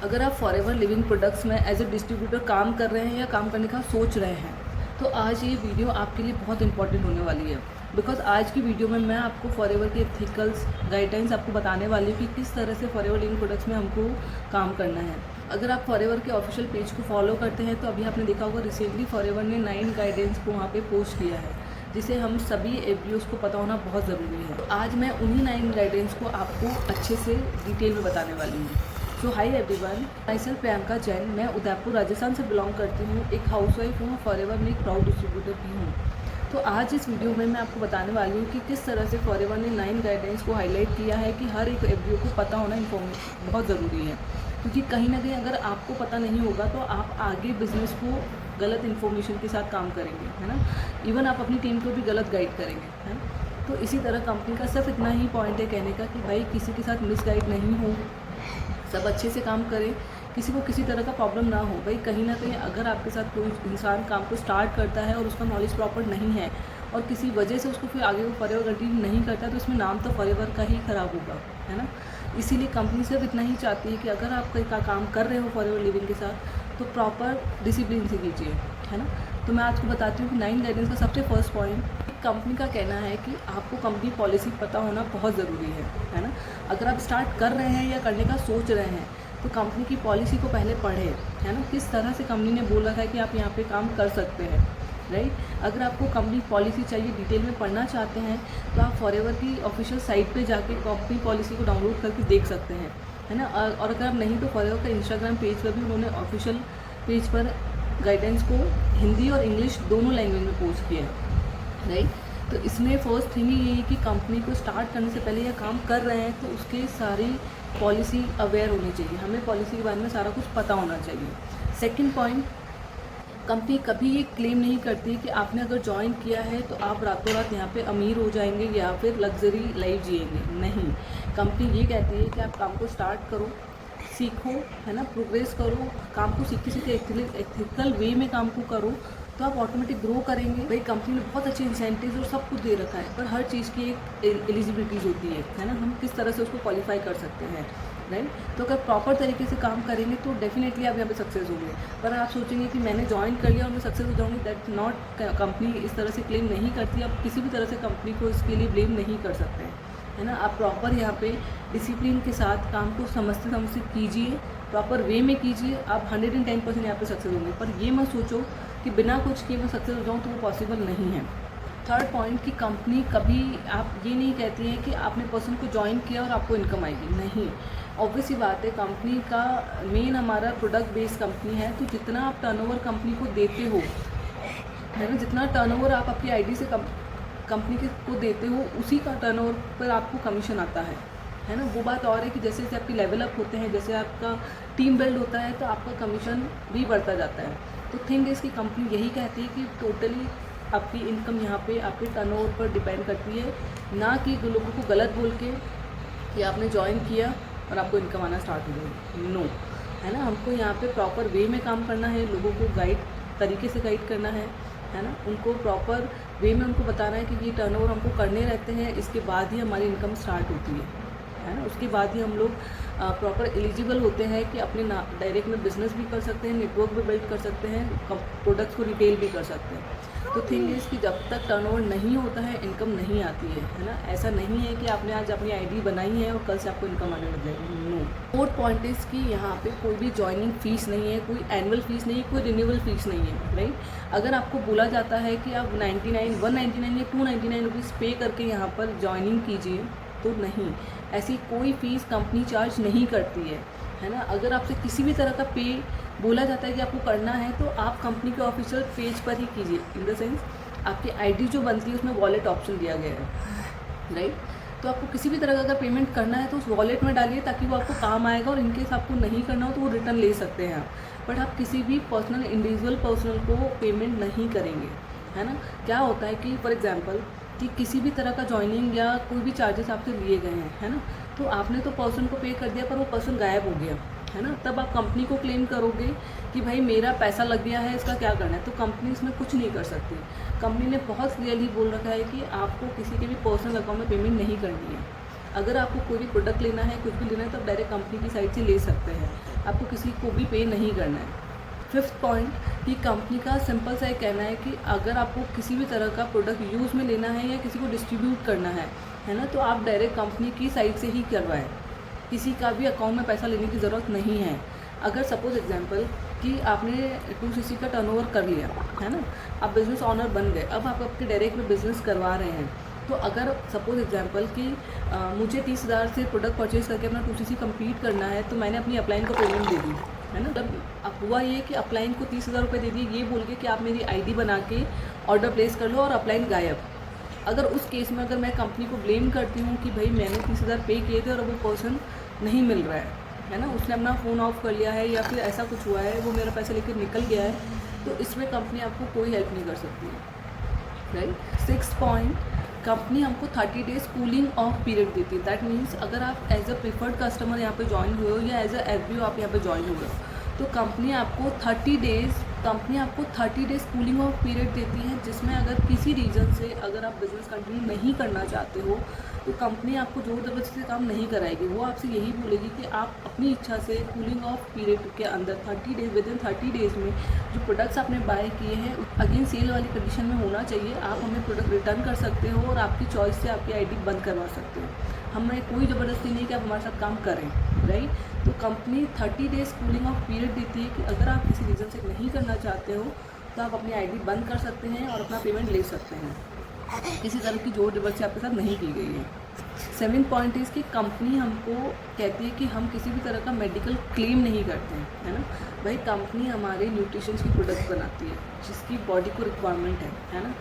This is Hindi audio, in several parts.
अगर आप फॉरएवर लिविंग प्रोडक्ट्स में एज ए डिस्ट्रीब्यूटर काम कर रहे हैं या काम करने का सोच रहे हैं तो आज ये वीडियो आपके लिए बहुत इंपॉर्टेंट होने वाली है। बिकॉज आज की वीडियो में मैं आपको फॉरएवर के एथिकल्स गाइडलाइंस आपको बताने वाली हूँ कि किस तरह से फॉरएवर लिविंग प्रोडक्ट्स में हमको काम करना है। अगर आप फॉरएवर के ऑफिशियल पेज को फॉलो करते हैं तो अभी आपने देखा होगा रिसेंटली फॉरएवर ने 9 गाइडेंस को वहाँ पे पोस्ट किया है, जिसे हम सभी एफबीओज़ को पता होना बहुत ज़रूरी है। तो आज मैं उन्हीं 9 गाइडेंस को आपको अच्छे से डिटेल में बताने वाली हूँ। So hi everyone, myself Priyanka Jain. मैं उदयपुर राजस्थान से बिलोंग करती हूँ, एक हाउसवाइफ हूँ, फॉरएवर में एक प्राउड डिस्ट्रीब्यूटर भी हूँ। तो आज इस वीडियो में मैं आपको बताने वाली हूँ कि किस तरह से फॉरएवर ने 9 गाइडेंस को हाईलाइट किया है कि हर एक एफबीओ को पता होना इन्फॉर्मेशन बहुत ज़रूरी है। क्योंकि कहीं ना कहीं अगर आपको पता नहीं होगा तो आप आगे बिजनेस को गलत इन्फॉर्मेशन के साथ काम करेंगे, है ना। इवन आप अपनी टीम को भी गलत गाइड करेंगे, है ना। तो इसी तरह कंपनी का सिर्फ इतना ही पॉइंट है कहने का कि भाई किसी के साथ मिसगाइड नहीं हो, सब अच्छे से काम करें, किसी को किसी तरह का प्रॉब्लम ना हो। भाई कहीं ना कहीं अगर आपके साथ कोई इंसान काम को स्टार्ट करता है और उसका नॉलेज प्रॉपर नहीं है और किसी वजह से उसको फिर आगे वो फॉरएवर कंटिन्यू नहीं करता तो इसमें नाम तो फॉरएवर का ही ख़राब होगा, है ना। इसीलिए कंपनी सिर्फ इतना ही चाहती है कि अगर आप कोई का काम कर रहे हो फॉरएवर लिविंग के साथ तो प्रॉपर डिसिप्लिन से कीजिए, है ना। तो मैं आपको बताती हूँ कि 9 गाइडेंस का सबसे फर्स्ट पॉइंट, कंपनी का कहना है कि आपको कंपनी पॉलिसी पता होना बहुत ज़रूरी है ना। अगर आप स्टार्ट कर रहे हैं या करने का सोच रहे हैं तो कंपनी की पॉलिसी को पहले पढ़ें, है ना। किस तरह से कंपनी ने बोल रखा है कि आप यहाँ पे काम कर सकते हैं, राइट। अगर आपको कंपनी पॉलिसी चाहिए, डिटेल में पढ़ना चाहते हैं तो आप फॉरएवर की ऑफिशियल साइट पे जाके कंपनी पॉलिसी को डाउनलोड करके देख सकते हैं, है ना। और अगर आप नहीं तो फॉरएवर का इंस्टाग्राम पेज पर भी उन्होंने ऑफिशियल पेज पर गाइडेंस को हिंदी और इंग्लिश दोनों लैंग्वेज में पोस्ट किया है, राइट। तो इसमें फर्स्ट थिंग ये है कि कंपनी को स्टार्ट करने से पहले या काम कर रहे हैं तो उसके सारी पॉलिसी अवेयर होनी चाहिए, हमें पॉलिसी के बारे में सारा कुछ पता होना चाहिए। सेकंड पॉइंट, कंपनी कभी ये क्लेम नहीं करती कि आपने अगर ज्वाइन किया है तो आप रातों रात यहाँ पे अमीर हो जाएंगे या फिर लग्जरी लाइफ जिएंगे, नहीं। कंपनी ये कहती है कि आप काम को स्टार्ट करो, सीखो, है ना, प्रोग्रेस करो, काम को सीखते सीखते एथिकल वे में काम को करो तो आप ऑटोमेटिक ग्रो करेंगे। भाई कंपनी ने बहुत अच्छे इंसेंटिव्स और सब कुछ दे रखा है, पर हर चीज़ की एक एलिजिबिलिटीज़ होती है ना। हम किस तरह से उसको क्वालिफाई कर सकते हैं, राइट। तो अगर प्रॉपर तरीके से काम करेंगे तो डेफिनेटली आप यहाँ पे सक्सेस होंगे। पर आप सोचेंगे कि मैंने ज्वाइन कर लिया और मैं सक्सेस हो जाऊँगी, दैट नॉट, कंपनी इस तरह से क्लेम नहीं करती। आप किसी भी तरह से कंपनी को इसके लिए ब्लेम नहीं कर सकते हैं, है ना। आप प्रॉपर यहाँ पे डिसिप्लिन के साथ काम को समझते कीजिए, प्रॉपर वे में कीजिए, आप 110% यहाँ पे सक्सेस होंगे। पर ये मत सोचो कि बिना कुछ किए मैं सक्सेस हो जाऊँ, तो वो पॉसिबल नहीं है। थर्ड पॉइंट, कि कंपनी कभी आप ये नहीं कहती है कि आपने पर्सन को ज्वाइन किया और आपको इनकम आएगी, नहीं। ऑब्वियस ही बात है, कंपनी का मेन हमारा प्रोडक्ट बेस्ड कंपनी है, तो जितना आप टर्नओवर कंपनी को देते हो, है ना, जितना टर्नओवर आप आपकी आईडी से कंपनी के को देते हो उसी का टर्नओवर पर आपको कमीशन आता है ना। वो बात और है कि जैसे जैसे आपकी लेवल अप होते हैं, जैसे आपका टीम बिल्ड होता है तो आपका कमीशन भी बढ़ता जाता है। तो थिंग इसकी कंपनी यही कहती है कि टोटली आपकी इनकम यहाँ पे आपके टर्नओवर पर डिपेंड करती है, ना कि लोगों को गलत बोल के कि आपने ज्वाइन किया और आपको इनकम आना स्टार्ट हो गई, नो, है ना। हमको यहाँ पे प्रॉपर वे में काम करना है, लोगों को गाइड तरीके से गाइड करना है ना। उनको प्रॉपर वे में उनको बताना है कि ये टर्नओवर हमको करने रहते हैं, इसके बाद ही हमारी इनकम स्टार्ट होती है ना। उसके बाद ही हम लोग प्रॉपर एलिजिबल होते हैं कि अपने डायरेक्ट में बिजनेस भी कर सकते हैं, नेटवर्क भी बिल्ड कर सकते हैं, प्रोडक्ट्स को रिटेल भी कर सकते हैं। तो थिंग इज़ कि जब तक टर्नओवर नहीं होता है इनकम नहीं आती है ना। ऐसा नहीं है कि आपने आज अपनी आईडी बनाई है और कल से आपको इनकम आने लग जाएगी, नो। फोर्थ पॉइंट इज़ कि यहाँ पे कोई भी ज्वाइनिंग फीस नहीं है, कोई एनुअल फीस नहीं है, कोई रिन्यूअल फीस नहीं है, राइट। अगर आपको बोला जाता है कि आप 199 या 299 रुपीज़ पे करके यहाँ पर ज्वाइनिंग कीजिए, तो नहीं, ऐसी कोई फ़ीस कंपनी चार्ज नहीं करती है ना। अगर आपसे किसी भी तरह का पे बोला जाता है कि आपको करना है तो आप कंपनी के ऑफिशियल पेज पर ही कीजिए। इन द सेंस आपकी आईडी जो बनती है उसमें वॉलेट ऑप्शन दिया गया है, राइट। तो आपको किसी भी तरह का अगर पेमेंट करना है तो उस वॉलेट में डालिए ताकि वो आपको काम आएगा, और इनकेस आपको नहीं करना हो तो वो रिटर्न ले सकते हैं आप। बट आप किसी भी पर्सनल इंडिविजुअल पर्सनल को पेमेंट नहीं करेंगे, है ना। क्या होता है कि फॉर एग्जांपल कि किसी भी तरह का ज्वाइनिंग या कोई भी चार्जेस आपसे लिए गए हैं, है ना, तो आपने तो पर्सन को पे कर दिया पर वो पर्सन गायब हो गया, है ना। तब आप कंपनी को क्लेम करोगे कि भाई मेरा पैसा लग गया है, इसका क्या करना है। तो कंपनी इसमें कुछ नहीं कर सकती। कंपनी ने बहुत क्लियरली बोल रखा है कि आपको किसी के भी पर्सनल अकाउंट में पेमेंट नहीं करनी है। अगर आपको कोई भी प्रोडक्ट लेना है, कुछ भी लेना है, तो आप डायरेक्ट कंपनी की साइट से ले सकते हैं। आपको किसी को भी पे नहीं करना है। 5th पॉइंट कि कंपनी का सिंपल सा एक कहना है कि अगर आपको किसी भी तरह का प्रोडक्ट यूज़ में लेना है या किसी को डिस्ट्रीब्यूट करना है ना, तो आप डायरेक्ट कंपनी की साइड से ही करवाएं, किसी का भी अकाउंट में पैसा लेने की ज़रूरत नहीं है। अगर सपोज़ एग्जांपल कि आपने 2cc का टर्नओवर कर लिया है ना, आप बिज़नेस ऑनर बन गए, अब आप आपके डायरेक्ट में बिज़नेस करवा रहे हैं, तो अगर सपोज़ एग्जांपल कि मुझे 30,000 से प्रोडक्ट परचेज़ करके अपना 2cc कंप्लीट करना है, तो मैंने अपनी अपलाइन को पेमेंट दे दी है ना। तब अब हुआ ये कि अपलाइन को 30,000 रुपये दे दिए, ये बोल के कि आप मेरी आईडी बना के ऑर्डर प्लेस कर लो, और अपलाइन गायब। अगर उस केस में अगर मैं कंपनी को ब्लेम करती हूँ कि भाई मैंने 30,000 पे किए थे और वो पर्सन नहीं मिल रहा है ना, उसने अपना फ़ोन ऑफ कर लिया है या फिर ऐसा कुछ हुआ है, वो मेरा पैसा लेकर निकल गया है, तो इसमें कंपनी आपको कोई हेल्प नहीं कर सकती है, राइट। 6th पॉइंट, कंपनी हमको 30 डेज़ कूलिंग ऑफ पीरियड देती है। दैट मीन्स अगर आप एज अ प्रीफर्ड कस्टमर यहाँ पे ज्वाइन हुए हो या एज अ एफबीओ आप यहाँ पे ज्वाइन हुए हो, तो कंपनी आपको 30 डेज़ कूलिंग ऑफ पीरियड देती है, जिसमें अगर किसी रीज़न से अगर आप बिज़नेस कंटिन्यू नहीं करना चाहते हो, तो कंपनी आपको ज़ोर ज़बरदस्ती से काम नहीं कराएगी। वो आपसे यही बोलेगी कि आप अपनी इच्छा से कूलिंग ऑफ पीरियड के अंदर 30 डेज़, विद इन 30 डेज़ में जो प्रोडक्ट्स आपने बाय किए हैं अगेन सेल वाली कंडीशन में होना चाहिए, आप हमें प्रोडक्ट रिटर्न कर सकते हो और आपकी चॉइस से आपकी आईडी बंद करवा सकते हो। हमें कोई ज़बरदस्ती नहीं कि आप हमारे साथ काम करें, राइट। तो company 30 days cooling of period देती है कि अगर आप किसी रीज़न से नहीं करना चाहते हो, तो आप अपनी आईडी बंद कर सकते हैं और अपना पेमेंट ले सकते हैं। किसी तरह की जोर जबरदस्ती आपके साथ नहीं की गई है। 7th पॉइंट इज़ कि कंपनी हमको कहती है कि हम किसी भी तरह का मेडिकल क्लेम नहीं करते हैं, है ना। भाई कंपनी हमारे न्यूट्रिशन की प्रोडक्ट बनाती है जिसकी बॉडी को रिक्वायरमेंट है ना।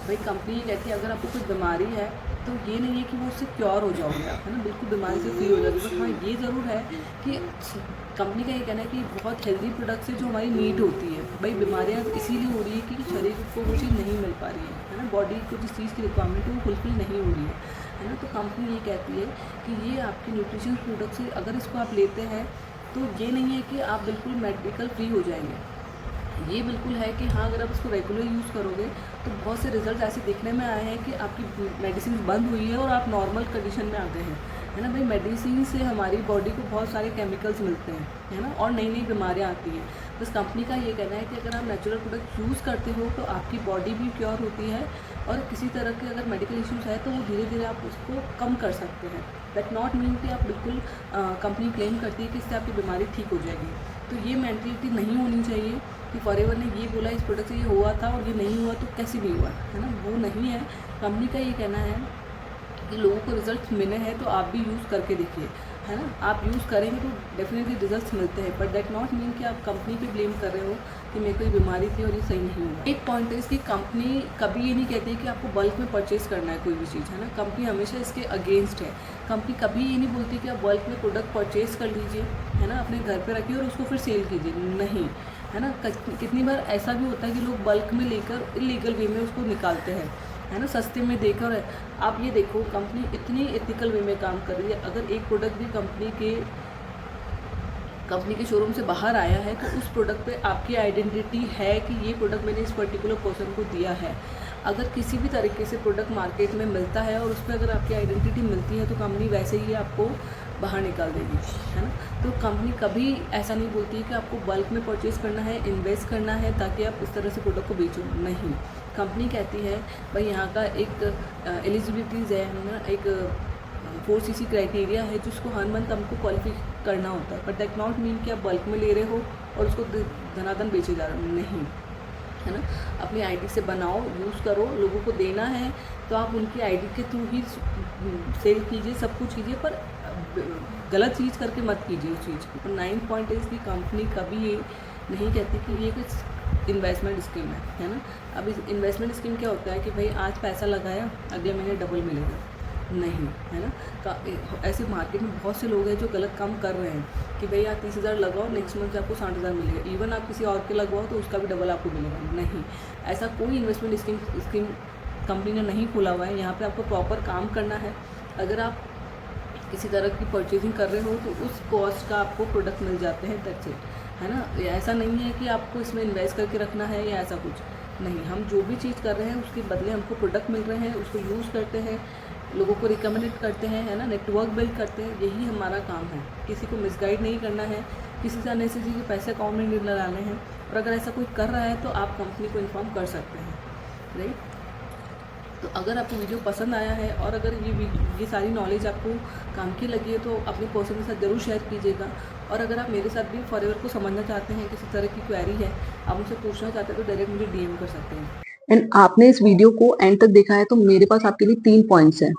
भाई कंपनी ये कहती है अगर आपको कोई बीमारी है तो ये नहीं है कि वो उससे क्योर हो जाओगे आप, है ना, बिल्कुल बीमारी से फ्री हो जाओगे। बट हाँ ये ज़रूर है कि कंपनी का ये कहना है कि बहुत हेल्दी प्रोडक्ट्स है जो हमारी नीड होती है। भाई बीमारियाँ इसीलिए हो रही है कि शरीर को वो चीज़ नहीं मिल पा रही है ना, बॉडी को जिस चीज़ की रिक्वायरमेंट है वो फुलफिल नहीं हो रही है ना। तो कंपनी ये कहती है कि ये आपकी न्यूट्रिशन प्रोडक्ट से अगर इसको आप लेते हैं तो ये नहीं है कि आप बिल्कुल मेडिकल फ्री हो जाएंगे। ये बिल्कुल है कि हाँ अगर आप इसको रेगुलर यूज़ करोगे तो बहुत से रिजल्ट ऐसे देखने में आए हैं कि आपकी मेडिसिन बंद हुई है और आप नॉर्मल कंडीशन में आ गए हैं, है ना। भाई मेडिसिन से हमारी बॉडी को बहुत सारे केमिकल्स मिलते हैं, है ना, और नई नई बीमारियाँ आती हैं। बस कंपनी का ये कहना है कि अगर आप नेचुरल प्रोडक्ट यूज़ करते हो तो आपकी बॉडी भी क्योर होती है और किसी तरह के अगर मेडिकल इश्यूज़ है तो वो धीरे धीरे आप उसको कम कर सकते हैं। दैट नॉट मीन कि आप बिल्कुल कंपनी क्लेम करती है कि इससे आपकी बीमारी ठीक हो जाएगी। तो ये मेंटलिटी नहीं होनी चाहिए कि फॉरएवर ने ये बोला इस प्रोडक्ट से ये हुआ था और ये नहीं हुआ तो कैसे भी हुआ, है ना, वो नहीं है। कंपनी का ये कहना है कि लोगों को रिजल्ट मिले हैं तो आप भी यूज़ करके देखिए, है ना। आप यूज़ करेंगे तो डेफिनेटली रिजल्ट्स मिलते हैं, बट दैट नॉट मीन कि आप कंपनी पे ब्लेम कर रहे हो कि मेरे को ये बीमारी थी और ये सही नहीं हुआ। एक पॉइंट है इसकी, कंपनी कभी ये नहीं कहती कि आपको बल्क में परचेज़ करना है कोई भी चीज़, है ना। कंपनी हमेशा इसके अगेंस्ट है। कंपनी कभी ये नहीं बोलती कि आप बल्क में प्रोडक्ट परचेज़ कर लीजिए, है ना, अपने घर पर रखिए और उसको फिर सेल कीजिए, नहीं, है ना। कितनी बार ऐसा भी होता है कि लोग बल्क में लेकर इलीगल वे में उसको निकालते हैं, है ना, सस्ते में देकर। आप ये देखो कंपनी इतनी एथिकल वे में काम कर रही है, अगर एक प्रोडक्ट भी कंपनी के शोरूम से बाहर आया है तो उस प्रोडक्ट पे आपकी आइडेंटिटी है कि ये प्रोडक्ट मैंने इस पर्टिकुलर पर्सन को दिया है। अगर किसी भी तरीके से प्रोडक्ट मार्केट में मिलता है और उस पर अगर आपकी आइडेंटिटी मिलती है तो कंपनी वैसे ही आपको बाहर निकाल देगी, है ना। तो कंपनी कभी ऐसा नहीं बोलती है कि आपको बल्क में परचेज़ करना है, इन्वेस्ट करना है ताकि आप इस तरह से प्रोडक्ट को बेचो, नहीं। कंपनी कहती है भाई यहाँ का एक एलिजिबिलिटीज़ है ना, एक 4cc क्राइटेरिया है जिसको हर मंथ हमको क्वालिफाई करना होता है, बट दैट नॉट मीन कि आप बल्क में ले रहे हो और उसको धनाधन बेचे जा रहे हो, नहीं, है ना। अपनी आईडी से बनाओ, यूज़ करो, लोगों को देना है तो आप उनकी आईडी के थ्रू ही सेल कीजिए, सब कुछ कीजिए, पर गलत चीज़ करके मत कीजिए उस चीज़ को। 9th पॉइंट इज़ कि कंपनी कभी ये नहीं कहती कि ये कुछ इन्वेस्टमेंट स्कीम है ना। अब इस इन्वेस्टमेंट स्कीम क्या होता है कि भाई आज पैसा लगाया अगले महीने डबल मिलेगा, नहीं, है ना। ऐसे मार्केट में बहुत से लोग हैं जो गलत काम कर रहे हैं कि भाई आप 30,000 लगाओ, नेक्स्ट मंथ आपको 60,000 मिलेगा। इवन आप किसी और के लगवाओ तो उसका भी डबल आपको मिलेगा, नहीं। ऐसा कोई इन्वेस्टमेंट स्कीम कंपनी ने नहीं खोला हुआ है। यहाँ पे आपको प्रॉपर काम करना है। अगर आप किसी तरह की परचेजिंग कर रहे हो तो उस कॉस्ट का आपको प्रोडक्ट मिल जाते हैं, दैट्स इट, है ना। ऐसा नहीं है कि आपको इसमें इन्वेस्ट करके रखना है या ऐसा कुछ नहीं। हम जो भी चीज़ कर रहे हैं उसके बदले हमको प्रोडक्ट मिल रहे हैं, उसको यूज़ करते हैं, लोगों को रिकमेंड करते हैं, है ना, नेटवर्क बिल्ड करते हैं, यही हमारा काम है। किसी को मिसगाइड नहीं करना है, किसी से अननेसेसरी के पैसे अकाउंट में नहीं डालने हैं। और अगर ऐसा कोई कर रहा है तो आप कंपनी को इन्फॉर्म कर सकते हैं, राइट। तो अगर आपको वीडियो पसंद आया है और अगर ये सारी नॉलेज आपको काम की लगी है तो अपने पर्सन के साथ ज़रूर शेयर कीजिएगा। और अगर आप मेरे साथ भी फॉरएवर को समझना चाहते हैं, किसी तरह की क्वेरी है, आप मुझसे पूछना चाहते हैं तो डायरेक्ट मुझे डीएम कर सकते हैं। एंड आपने इस वीडियो को एंड तक देखा है तो मेरे पास आपके लिए 3 पॉइंट्स हैं।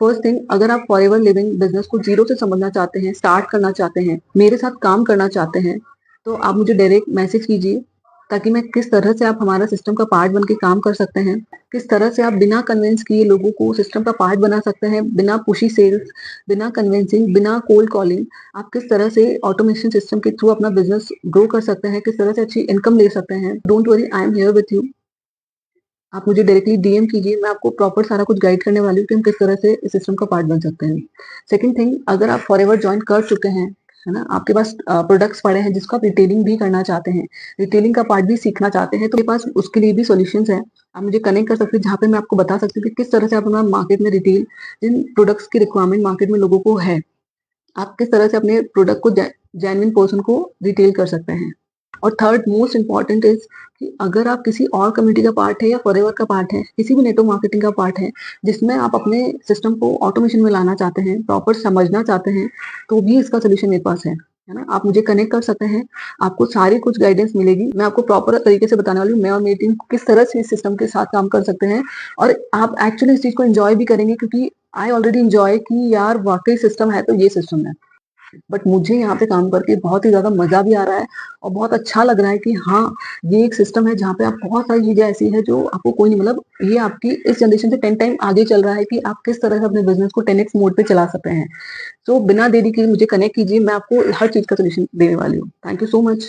फर्स्ट थिंग, अगर आप फॉरएवर लिविंग बिजनेस को जीरो से समझना चाहते हैं, स्टार्ट करना चाहते हैं, मेरे साथ काम करना चाहते हैं, तो आप मुझे डायरेक्ट मैसेज कीजिए ताकि मैं किस तरह से आप हमारा सिस्टम का पार्ट बन के काम कर सकते हैं, किस तरह से आप बिना कन्विंस किए लोगों को सिस्टम का पार्ट बना सकते हैं, बिना पुशी सेल्स, बिना कन्विंसिंग, बिना कोल्ड कॉलिंग, आप किस तरह से ऑटोमेशन सिस्टम के थ्रू अपना बिजनेस ग्रो कर सकते हैं, किस तरह से अच्छी इनकम ले सकते हैं। Don't worry, I am here with you. आप मुझे डायरेक्टली डीएम कीजिए, मैं आपको प्रॉपर सारा कुछ गाइड करने वाली हूँ कि हम किस तरह से इस सिस्टम का पार्ट बन सकते हैं। सेकंड थिंग, अगर आप फॉरएवर ज्वाइन कर चुके हैं, है ना, आपके पास प्रोडक्ट्स पड़े हैं जिसको आप रिटेलिंग भी करना चाहते हैं, रिटेलिंग का पार्ट भी सीखना चाहते हैं, तो मेरे पास उसके लिए भी सॉल्यूशंस हैं। आप मुझे कनेक्ट कर सकते हैं जहाँ पे मैं आपको बता सकती हूँ कि किस तरह से आप अपना मार्केट में रिटेल, जिन प्रोडक्ट्स की रिक्वायरमेंट मार्केट में लोगों को है, आप किस तरह से अपने प्रोडक्ट को जेन्युइन पर्सन को रिटेल कर सकते हैं। और थर्ड मोस्ट इम्पॉर्टेंट इज कि अगर आप किसी और कम्युनिटी का पार्ट है या फॉरएवर का पार्ट है, किसी भी नेटवर्क मार्केटिंग का पार्ट है जिसमें आप अपने सिस्टम को ऑटोमेशन में लाना चाहते हैं, प्रॉपर समझना चाहते हैं, तो भी इसका सोल्यूशन मेरे पास है ना। आप मुझे कनेक्ट कर सकते हैं, आपको सारी कुछ गाइडेंस मिलेगी। मैं आपको प्रॉपर तरीके से बताने वाली हूँ मैं और मेरी टीम किस तरह से इस सिस्टम के साथ काम कर सकते हैं। और आप एक्चुअली इस चीज को एंजॉय भी करेंगे क्योंकि आई ऑलरेडी एंजॉय कि यार वाकई सिस्टम है तो ये सिस्टम है। बट मुझे यहाँ पे काम करके बहुत ही ज्यादा मजा भी आ रहा है और बहुत अच्छा लग रहा है कि हाँ, ये एक सिस्टम है जहाँ पे आप बहुत सारी चीजें ऐसी है जो आपको कोई नहीं, मतलब ये आपकी इस जनरेशन से 10 टाइम आगे चल रहा है कि आप किस तरह से अपने बिजनेस को 10x मोड पे चला सकते हैं। तो बिना देरी के मुझे कनेक्ट कीजिए, मैं आपको हर चीज का सोल्यूशन देने वाली हूँ। Thank you so much.